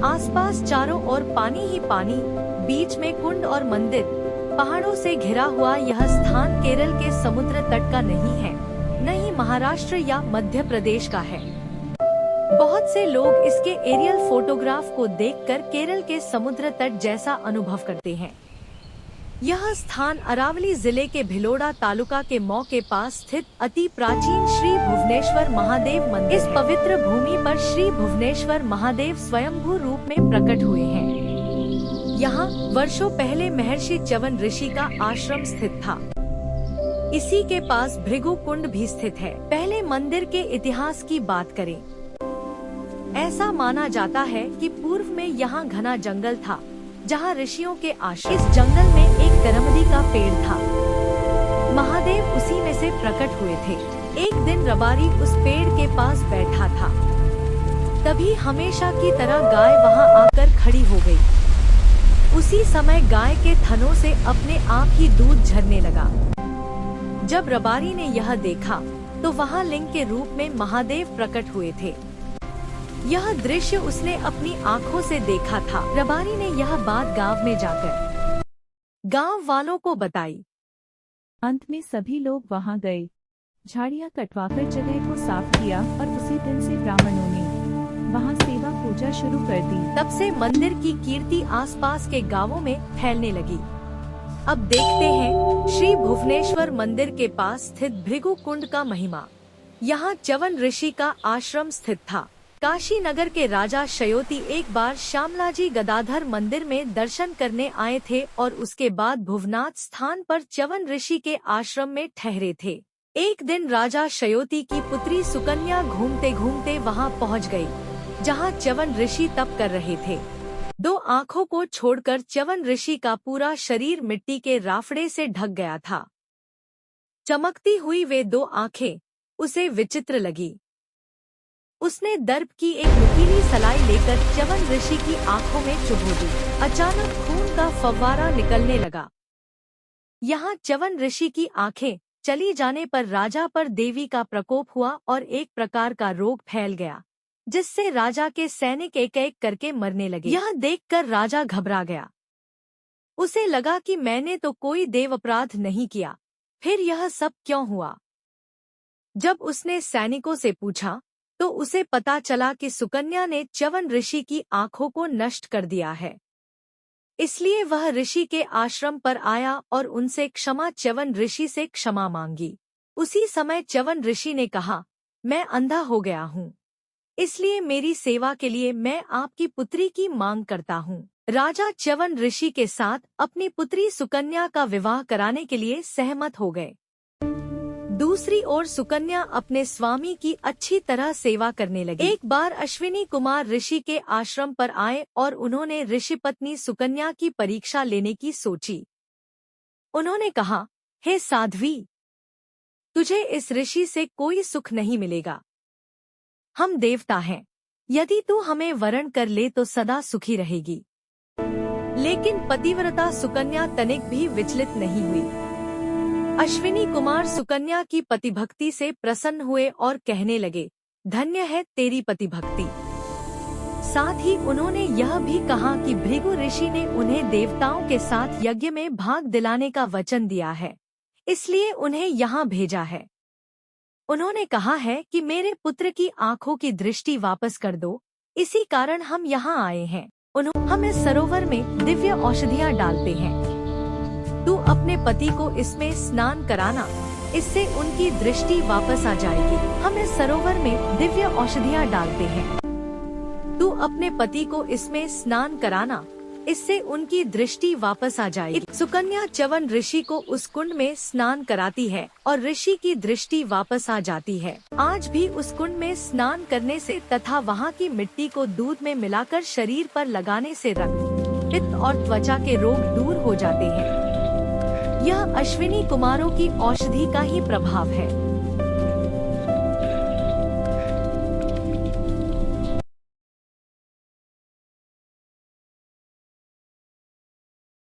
आसपास चारों ओर पानी ही पानी, बीच में कुंड और मंदिर, पहाड़ों से घिरा हुआ यह स्थान केरल के समुद्र तट का नहीं है, न ही महाराष्ट्र या मध्य प्रदेश का है। बहुत से लोग इसके एरियल फोटोग्राफ को देखकर केरल के समुद्र तट जैसा अनुभव करते हैं। यह स्थान अरावली जिले के भिलोड़ा तालुका के मौ के पास स्थित अति प्राचीन श्री भुवनेश्वर महादेव मंदिर। इस पवित्र भूमि पर श्री भुवनेश्वर महादेव स्वयंभू रूप में प्रकट हुए हैं। यहाँ वर्षों पहले महर्षि च्यवन ऋषि का आश्रम स्थित था। इसी के पास भृगु कुंड भी स्थित है। पहले मंदिर के इतिहास की बात करें, ऐसा माना जाता है कि पूर्व में यहाँ घना जंगल था, जहाँ ऋषियों के आश्रम। इस जंगल में एक करमदी का पेड़ था। महादेव उसी में से प्रकट हुए थे। एक दिन रबारी उस पेड़ के पास बैठा था, तभी हमेशा की तरह गाय वहाँ आकर खड़ी हो गई। उसी समय गाय के थनों से अपने आप ही दूध झरने लगा। जब रबारी ने यह देखा तो वहाँ लिंग के रूप में महादेव प्रकट हुए थे। यह दृश्य उसने अपनी आँखों से देखा था। रबारी ने यह बात गांव में जाकर गांव वालों को बताई। अंत में सभी लोग वहां गए, झाड़ियां कटवाकर जगह को साफ किया और उसी दिन से ब्राह्मणों ने वहां सेवा पूजा शुरू कर दी। तब से मंदिर की कीर्ति आसपास के गांवों में फैलने लगी। अब देखते हैं श्री भुवनेश्वर मंदिर के पास स्थित भृगु कुंड का महिमा। यहाँ च्यवन ऋषि का आश्रम स्थित था। काशी नगर के राजा शयोती एक बार श्यामलाजी गदाधर मंदिर में दर्शन करने आए थे और उसके बाद भुवनाथ स्थान पर च्यवन ऋषि के आश्रम में ठहरे थे। एक दिन राजा शयोती की पुत्री सुकन्या घूमते घूमते वहां पहुंच गई, जहां च्यवन ऋषि तप कर रहे थे। दो आँखों को छोड़कर च्यवन ऋषि का पूरा शरीर मिट्टी के राफड़े से ढक गया था। चमकती हुई वे दो आँखें उसे विचित्र लगी। उसने दर्प की एक नुकीली सलाई लेकर च्यवन ऋषि की आंखों में चुभो दी। अचानक खून का फव्वारा निकलने लगा। यहाँ च्यवन ऋषि की आंखें चली जाने पर राजा पर देवी का प्रकोप हुआ और एक प्रकार का रोग फैल गया, जिससे राजा के सैनिक एक एक करके मरने लगे। यह देखकर राजा घबरा गया। उसे लगा कि मैंने तो कोई देव अपराध नहीं किया, फिर यह सब क्यों हुआ? जब उसने सैनिकों से पूछा तो उसे पता चला कि सुकन्या ने च्यवन ऋषि की आंखों को नष्ट कर दिया है। इसलिए वह ऋषि के आश्रम पर आया और उनसे च्यवन ऋषि से क्षमा मांगी। उसी समय च्यवन ऋषि ने कहा, मैं अंधा हो गया हूँ, इसलिए मेरी सेवा के लिए मैं आपकी पुत्री की मांग करता हूँ। राजा च्यवन ऋषि के साथ अपनी पुत्री सुकन्या का विवाह कराने के लिए सहमत हो गए। दूसरी ओर सुकन्या अपने स्वामी की अच्छी तरह सेवा करने लगी। एक बार अश्विनी कुमार ऋषि के आश्रम पर आए और उन्होंने ऋषि पत्नी सुकन्या की परीक्षा लेने की सोची। उन्होंने कहा, हे साध्वी, तुझे इस ऋषि से कोई सुख नहीं मिलेगा। हम देवता हैं, यदि तू हमें वरण कर ले तो सदा सुखी रहेगी। लेकिन पतिव्रता सुकन्या तनिक भी विचलित नहीं हुई। अश्विनी कुमार सुकन्या की पतिभक्ति से प्रसन्न हुए और कहने लगे, धन्य है तेरी पतिभक्ति। साथ ही उन्होंने यह भी कहा कि भृगु ऋषि ने उन्हें देवताओं के साथ यज्ञ में भाग दिलाने का वचन दिया है, इसलिए उन्हें यहाँ भेजा है। उन्होंने कहा है कि मेरे पुत्र की आंखों की दृष्टि वापस कर दो, इसी कारण हम यहाँ आए हैं। हम इस सरोवर में दिव्य औषधियाँ डालते हैं, तू अपने पति को इसमें स्नान कराना, इससे उनकी दृष्टि वापस आ जाएगी। हम इस सरोवर में दिव्य औषधियाँ डालते हैं, तू अपने पति को इसमें स्नान कराना, इससे उनकी दृष्टि वापस आ जाएगी। सुकन्या च्यवन ऋषि को उस कुंड में स्नान कराती है और ऋषि की दृष्टि वापस आ जाती है। आज भी उस कुंड में स्नान करने से तथा वहाँ की मिट्टी को दूध में मिलाकर शरीर पर लगाने से रक्त, पित्त और त्वचा के रोग दूर हो जाते हैं। यह अश्विनी कुमारों की औषधि का ही प्रभाव है।